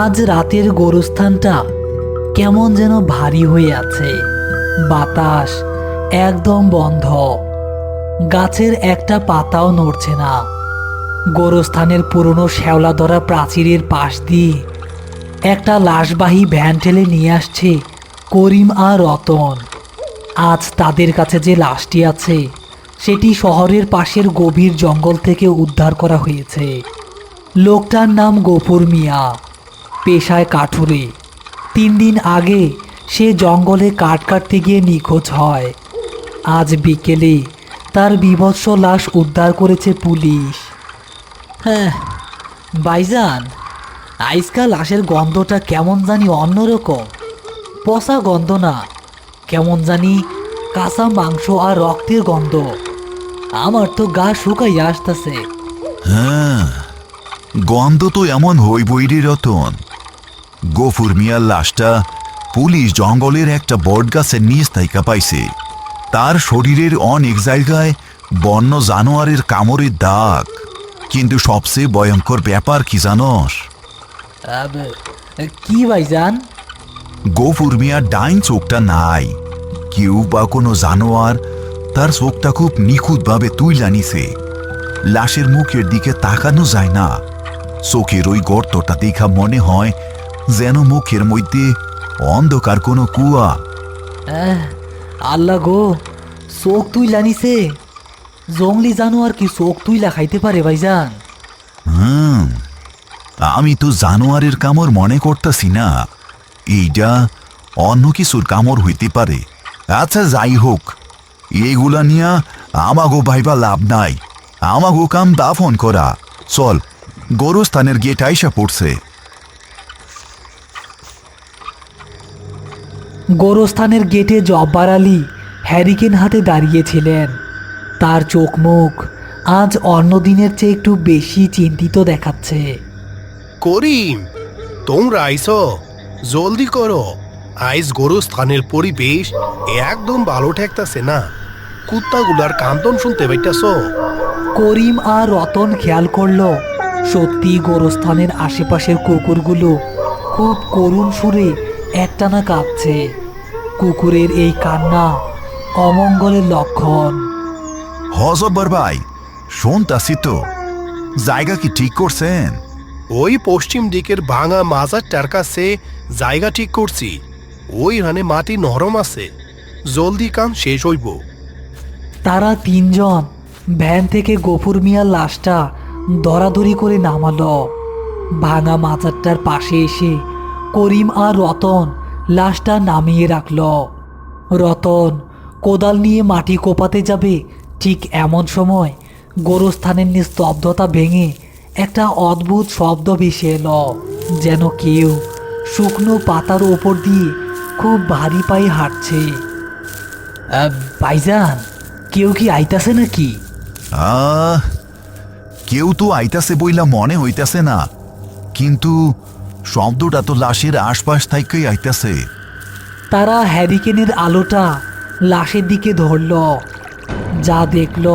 আজ রাতের গোরস্থানটা কেমন যেন ভারী হয়ে আছে। বাতাস একদম বন্ধ, গাছের একটা পাতাও নড়ছে না। গোরস্থানের পুরনো শ্যাওলা ধরা প্রাচীরের পাশ দিয়ে একটা লাশবাহী ভ্যান ঠেলে নিয়ে আসছে করিম আর রতন। আজ তাদের কাছে যে লাশটি আছে সেটি শহরের পাশের গভীর জঙ্গল থেকে উদ্ধার করা হয়েছে। লোকটার নাম গফুর মিয়া, পেশায় কাঠুরে। 3 দিন আগে সে জঙ্গলে কাঠ কাটতে গিয়ে নিখোঁজ হয়। আজ বিকেলে তার বীভৎস লাশ উদ্ধার করেছে পুলিশ। হ্যাঁ ভাইজান, আজকাল লাশের গন্ধটা কেমন জানি অন্যরকম। পচা গন্ধ না, কেমন জানি কাঁচা মাংস আর রক্তের গন্ধ। আমার তো গা শুকাইয়া আসতেছে। হ্যাঁ, গন্ধ তো এমন হইবই রে রতন। গফুর মিয়ার লাশটা পুলিশ জঙ্গলের একটা বট গাছের নিচ থাইকা পাইছে। তার শরীরের অনেক জায়গায় বন্য জানোয়ারের কামড়ের দাগ। কিন্তু সবচেয়ে ভয়ঙ্কর ব্যাপার কি জানস? কি ভাইজান? গফুর মিয়ার ডাইন চোখটা নাই। কেউ বা কোনো জানোয়ার তার চোখটা খুব নিখুঁতভাবে তুইলা নিছে। লাশের মুখের দিকে তাকানো যায় না। চোখের ওই গর্তটা দেখা মনে হয় যেন মুখের মধ্যে অন্ধকার কোনো কুয়া। আল্লাহ গো, চোখ তুইলা নিছে! জঙ্গলি জানোয়ার কি চোখ তুইলা খাইতে পারে ভাইজান? আমি তো জানোয়ারের কামড় মনে করতেছি না, এইটা অন্য কিছুর কামড় হইতে পারে। আচ্ছা যাই হোক, এগুলা নিয়া আমাগো ভাইবা লাভ নাই। আমাগো কাম দাফন করা। চল, গোরস্থানের গেট আইসা পড়ছে। গোরস্থানের গেটে জব্বার আলী হ্যারিকেন হাতে দাঁড়িয়েছিলেন। তার চোখ মুখ আজ অন্য দিনের চেয়ে একটু বেশি চিন্তিত দেখাচ্ছে। করিম, তোমরা আইসো, জলদি করো। আইস গোরস্থানের পরিবেশ একদম ভালো ঠেকতাছে না। কুত্তাগুলার কান্দন শুনতে পাইতাছ? করিম আর রতন খেয়াল করলো সত্যি গোরস্থানের আশেপাশের কুকুরগুলো খুব করুণ সুরে একটানা কাঁদছে। কুকুরের এই কান্না অমঙ্গলের লক্ষণ। হজব্বর ভাই, শুনতাছি তো। জায়গা কি ঠিক করছেন? ওই পশ্চিম দিকের ভাঙা মাজারটার কাছে জায়গা ঠিক করছি। ওইখানে মাটি নরম আছে, জলদি কাম শেষ হইব। তারা 3 জন ভ্যান থেকে গফুর মিয়ার লাশটা দরাদরি করে নামালো। ভাঙা মাচারটার পাশে এসে করিম আর রতন লাশটা নামিয়ে রাখল। রতন কোদাল নিয়ে মাটি কোপাতে যাবে, ঠিক এমন সময় গোরস্থানের নিস্তব্ধতা ভেঙে একটা অদ্ভুত শব্দ ভেসে এলো, যেন কেউ শুকনো পাতার ওপর দিয়ে খুব ভারী পায়ে হাঁটছে। ভাইজান, কেউ কি আইতাছে নাকি? কেউ তো আইতাছে বইলা মনে হইতাছে না, কিন্তু শব্দটা তো লাশের আশপাশ থেকেই আইতাছে। তারা হ্যারিকেনের আলোটা লাশের দিকে ধরল। যা দেখল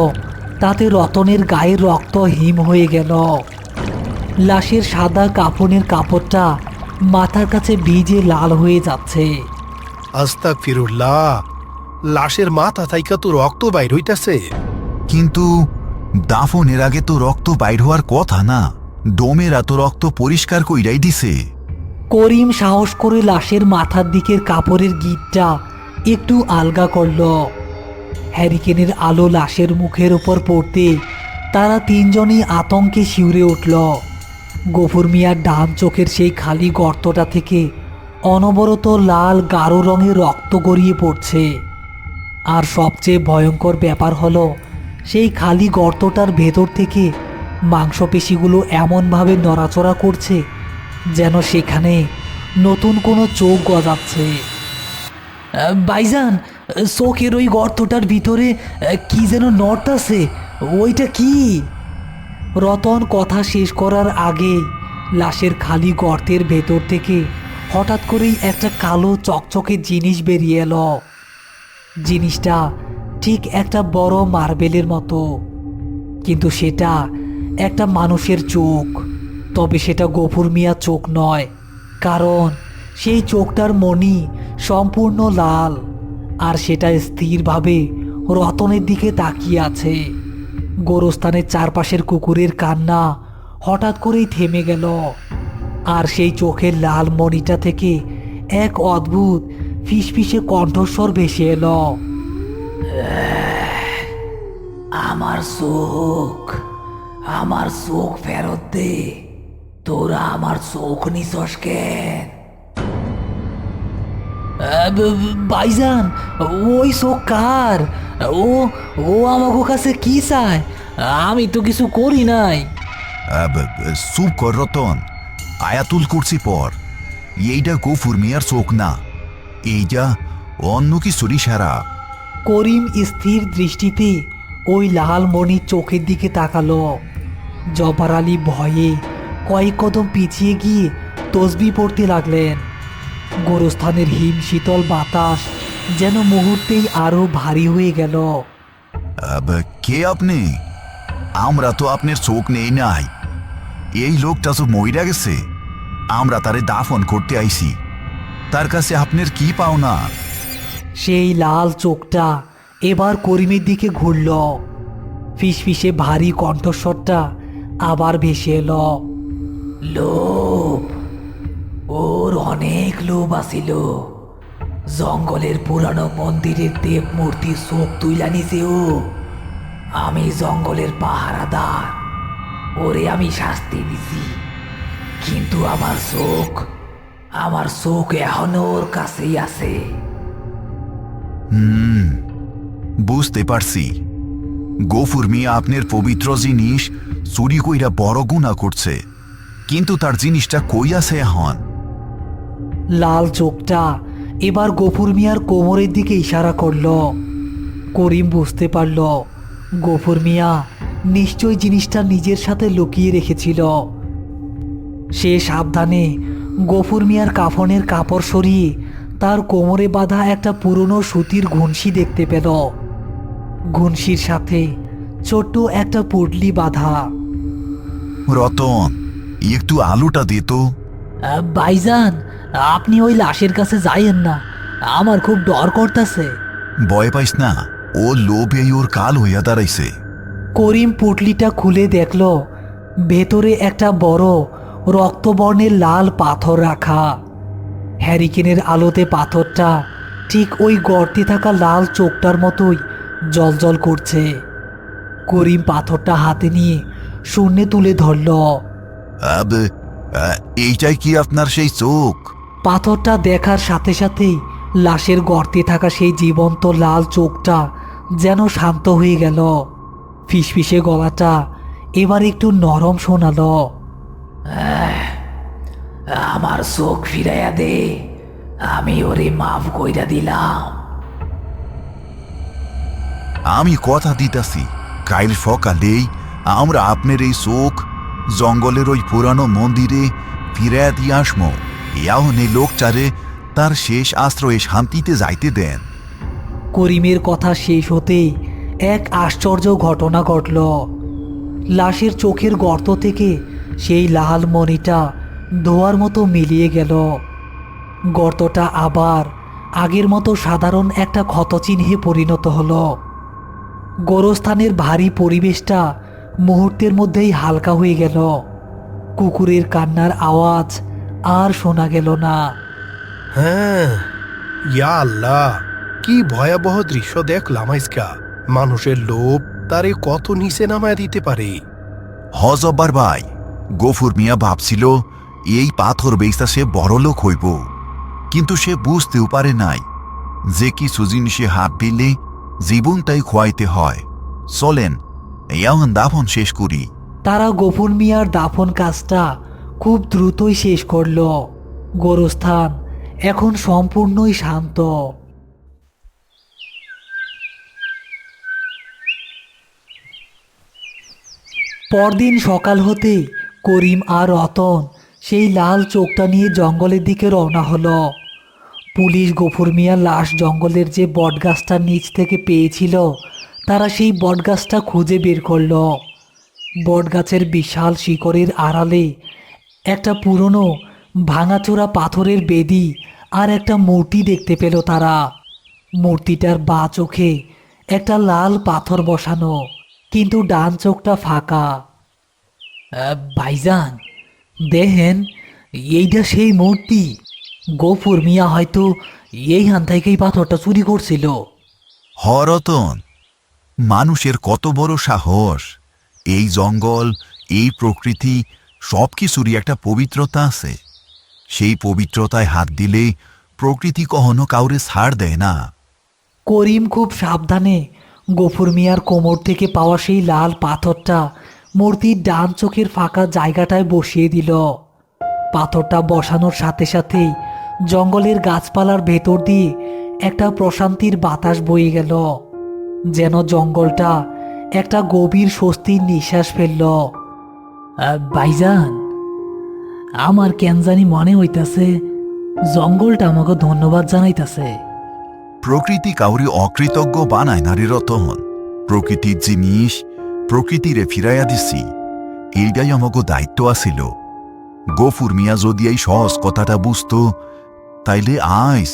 তাতে রতনের গায়ের রক্ত হিম হয়ে গেল। লাশের সাদা কাফনের কাপড়টা মাথার কাছে ভিজে লাল হয়ে যাচ্ছে। আস্তাগফিরুল্লাহ, লাশের মাথা থাইকা তো রক্ত বাইর হইতাছে। কিন্তু দাফনের আগে তো রক্ত বাইর হওয়ার কথা না। ডোমেরা তো রক্ত পরিষ্কার কইরাই দিছে। করিম সাহস করে লাশের মাথার দিকের কাপড়ের গিঁটটা একটু আলগা করল। হ্যারিকেনের আলো লাশের মুখের উপর পড়তে তারা 3 জনই আতঙ্কে শিউরে উঠল। গফুর মিয়ার ডান চোখের সেই খালি গর্তটা থেকে অনবরত লাল গাঢ় রঙের রক্ত গড়িয়ে পড়ছে। আর সবচেয়ে ভয়ঙ্কর ব্যাপার হলো, সেই খালি গর্তটার ভেতর থেকে মাংসপেশিগুলো এমনভাবে নড়াচড়া করছে যেন সেখানে নতুন কোনো চোখ গজাচ্ছে। ভাইজান, চোখের ওই গর্তটার ভিতরে কি যেন নড়তাছে, ওইটা কি? রতন কথা শেষ করার আগে লাশের খালি গর্তের ভেতর থেকে হঠাৎ করেই একটা কালো চকচকে জিনিস বেরিয়ে এলো। জিনিসটা ঠিক একটা বড় মার্বেলের মতো, কিন্তু সেটা একটা মানুষের চোখ। তবে সেটা গফুর মিয়ার চোখ নয়, কারণ সেই চোখটার মণি সম্পূর্ণ লাল, আর সেটা স্থিরভাবে রতনের দিকে তাকিয়ে আছে। গোরস্থানের চারপাশের কুকুরের কান্না হঠাৎ করেই থেমে গেল, আর সেই চোখের লাল মণিটা থেকে এক অদ্ভুত ফিসফিসে কণ্ঠস্বর ভেসে এলো। আমার চোখ, আমার চোখ ফেরত দে। তোরা আমার চোখ নিছস কেন? ভাইজান, ওই চোখ কার? ও ও আমাকে কাছে কি চায়? আমি তো কিছু করি নাই। চুপ কর রতন, আয়াতুল কুরসি পর। এইটা গফুর মিয়ার চোখ না, এইটা অন্য কিছুর ইশারা। করিম স্থির দৃষ্টিতে ওই লাল মণির চোখের দিকে তাকালো। জব্বার আলী ভয়ে কয়েক কদম পিছিয়ে গিয়ে তসবি পড়তে লাগলেন। গোরস্থানের হিম শীতল বাতাস যেন মুহূর্তেই আরো ভারী হয়ে গেল। কে আপনি? আমরা তো আপনার চোখ নেই নাই। এই লোকটা তো মইরা গেছে, আমরা তারে দাফন করতে আইছি। তার কাছে আপনার কি পাওনা? সেই লাল চোখটা এবার করিমের দিকে ঘুরল। ফিসফিসে ভারী কণ্ঠস্বরটা আবার ভেসে এলো। লোভ, ওর অনেক লোভ আসিল। জঙ্গলের পুরানো মন্দিরের দেব মূর্তির চোখ তুইলা নিছে ও। আমি জঙ্গলের পাহারাদার, ওরে আমি শাস্তি দিছি, কিন্তু আমার চোখ এখনো ওর কাছেই আছে। বুঝতে পারছি, গফুর মিয়া আপনার পবিত্র জিনিস চুরি কইরা বড় গুনাহ করছে, কিন্তু তার জিনিসটা কই আছে এখন? লাল চোখটা এবার গফুর মিয়ার কোমরের দিকে ইশারা করল। করিম বুঝতে পারল গফুর মিয়া নিশ্চয় জিনিসটা নিজের সাথে লুকিয়ে রেখেছিল। সে সাবধানে গফুর মিয়ার কাফনের কাপড় সরিয়ে তার কোমরে বাঁধা একটা পুরনো সুতির ঘুনসি দেখতে পেল। ঘুনসির সাথে ছোট্ট একটা পুটলি বাঁধা। রতন, একটু আলুটা দে তো। ভাইজান, আপনি ওই লাশের কাছে যাইয়েন না, আমার খুব ডর করতেছে। ভয় পাইস না, ও লোভে ওর কাল হইয়া দাঁড়াইছে। করিম পুটলিটা খুলে দেখল ভেতরে একটা বড় রক্তবর্ণের লাল পাথর রাখা। হ্যারিকেনের আলোতে পাথরটা ঠিক ওই গর্তে থাকা লাল চোখটার মতোই জ্বলজ্বল করছে। করিম পাথরটা হাতে নিয়ে শূন্যে তুলে ধরল। এইটাই কি আপনার সেই চোখ? পাথরটা দেখার সাথে সাথেই লাশের গর্তে থাকা সেই জীবন্ত লাল চোখটা যেন শান্ত হয়ে গেল। ফিসফিসে গলাটা এবার একটু নরম শোনালো। আমার চোখ ফিরাইয়া দে, আমি ওরে মাফ কইরা দিলাম। আমি কথা দিতাছি, কাইল সকালেই আমরা আপনার এই চোখ জঙ্গলের ওই পুরানো মন্দিরে ফিরে দিয়ে আসমো। এখন এই লোকটারে তার শেষ আশ্রয়ে শান্তিতে যাইতে দেন। করিমের কথা শেষ হতেই এক আশ্চর্য ঘটনা ঘটল। লাশের চোখের গর্ত থেকে সেই লাল মণিটা ধোয়ার মতো মিলিয়ে গেল। গর্তটা আবার আগের মতো সাধারণ একটা ক্ষতচিহ্নে পরিণত হলো। গোরস্থানের ভারী পরিবেশটা মুহূর্তের মধ্যেই হালকা হয়ে গেল। কুকুরের কান্নার আওয়াজ আর শোনা গেল না। হ্যাঁ, ইয়া আল্লাহ, কি ভয়াবহ দৃশ্য দেখলাম আজকা। মানুষের লোভ তারে কত নিচে নামায় দিতে পারে। হজব্বার ভাই, গফুর মিয়া ভাবছিল এই পাথর বেচা সে বড়লোক হইব, কিন্তু সে বুঝতেও পারে নাই যে কিছু জিনিসে হাত দিলে জীবনটাই খোয়াইতে হয়। চলেন এখন দাফন শেষ করি। তারা গফুর মিয়ার দাফন কাজটা খুব দ্রুতই শেষ করল। গোরস্থান এখন সম্পূর্ণই শান্ত। পরদিন সকাল হতেই করিম আর রতন সেই লাল চোখটা নিয়ে জঙ্গলের দিকে রওনা হলো। পুলিশ গফুর মিয়ার লাশ জঙ্গলের যে বটগাছটার নিচ থেকে পেয়েছিল, তারা সেই বটগাছটা খুঁজে বের করলো। বটগাছের বিশাল শিকড়ের আড়ালে একটা পুরনো ভাঙাচোরা পাথরের বেদি আর একটা মূর্তি দেখতে পেল তারা। মূর্তিটার বাঁ চোখে একটা লাল পাথর বসানো, কিন্তু ডান চোখটা ফাঁকা। ভাইজান, দেখেন, এইটা সেই মূর্তি। গফুর মিয়া হয়তো এইখান থেকেই পাথরটা চুরি করছিল। রতন, মানুষের কত বড় সাহস! এই জঙ্গল, এই প্রকৃতি, সব কিছুরই একটা পবিত্রতা আছে। সেই পবিত্রতায় হাত দিলে প্রকৃতি কখনো কাউরে ছাড় দেয় না। করিম খুব সাবধানে গফুর মিয়ার কোমর থেকে পাওয়া সেই লাল পাথরটা মূর্তির ডান চোখের ফাঁকা জায়গাটায় বসিয়ে দিল। পাথরটা বসানোর সাথে সাথেই জঙ্গলের গাছপালার ভেতর দিয়ে একটা প্রশান্তির বাতাস বয়ে গেল, যেন জঙ্গলটা একটা গভীর স্বস্তির নিঃশ্বাস ফেলল। ভাইজান, আমার কেন জানি মনে হইতাছে জঙ্গলটা আমাকে ধন্যবাদ জানাইতাছে। প্রকৃতি কাউরি অকৃতজ্ঞ বানায় না রে রতন। প্রকৃতির জিনিস প্রকৃতিরে ফিরাইয়া দিছি, এইটাই আমাকে দায়িত্ব আছিল। গফুর মিয়া যদি এই সহজ কথাটা বুঝত, তাইলে আজ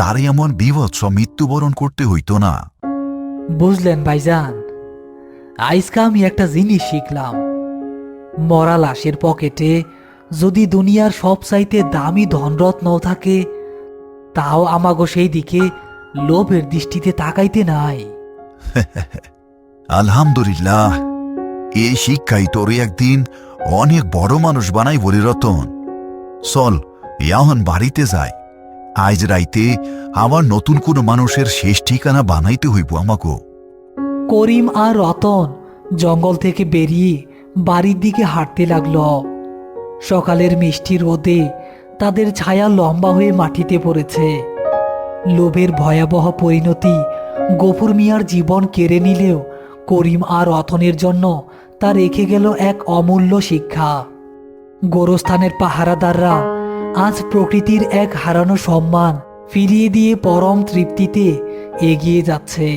তারে এমন বিভৎস মৃত্যুবরণ করতে হইতো না। বুঝলেন ভাইজান, আজকে আমি একটা জিনিস শিখলাম। মরা লাশের পকেটে যদি দুনিয়ার সবচাইতে দামি ধনরত্ন থাকে, তাও আমাগো সেই দিকে লোভের দৃষ্টিতে তাকাইতে নাই। আলহামদুলিল্লাহ, এই শিক্ষাই তোরে একদিন অনেক বড় মানুষ বানাই বলে রতন। চল, এখন বাড়িতে যাই। আজ রাইতে আমার নতুন কোনো মানুষের শেষ ঠিকানা বানাইতে হইব আমাকে। করিম আর রতন জঙ্গল থেকে বেরিয়ে বাড়ির দিকে হাঁটতে লাগল। সকালের মিষ্টি রোদে তাদের ছায়া লম্বা হয়ে মাটিতে পড়েছে। লোভের ভয়াবহ পরিণতি গফুর মিয়ার জীবন কেড়ে নিলেও করিম আর রতনের জন্য তা রেখে গেল এক অমূল্য শিক্ষা। গোরস্থানের পাহারাদাররা আজ প্রকৃতির এক হারানো সম্মান ফিরিয়ে দিয়ে পরম তৃপ্তিতে এগিয়ে যাচ্ছে।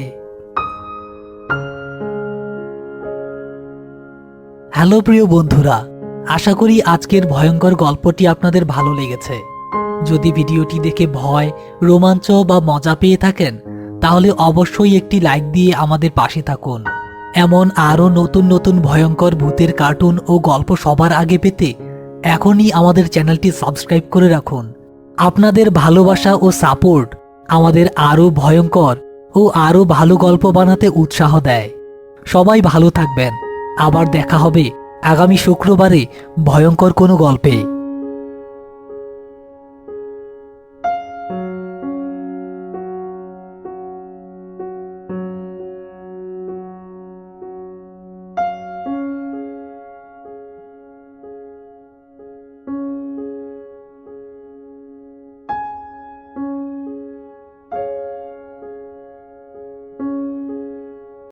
হ্যালো প্রিয় বন্ধুরা, আশা করি আজকের ভয়ঙ্কর গল্পটি আপনাদের ভালো লেগেছে। যদি ভিডিওটি দেখে ভয়, রোমাঞ্চ বা মজা পেয়ে থাকেন, তাহলে অবশ্যই একটি লাইক দিয়ে আমাদের পাশে থাকুন। এমন আরও নতুন নতুন ভয়ঙ্কর ভূতের কার্টুন ও গল্প সবার আগে পেতে এখনই আমাদের চ্যানেলটি সাবস্ক্রাইব করে রাখুন। আপনাদের ভালোবাসা ও সাপোর্ট আমাদের আরও ভয়ঙ্কর ও আরও ভালো গল্প বানাতে উৎসাহ দেয়। সবাই ভালো থাকবেন। আবার দেখা হবে আগামী শুক্রবারে ভয়ঙ্কর কোনো গল্পে।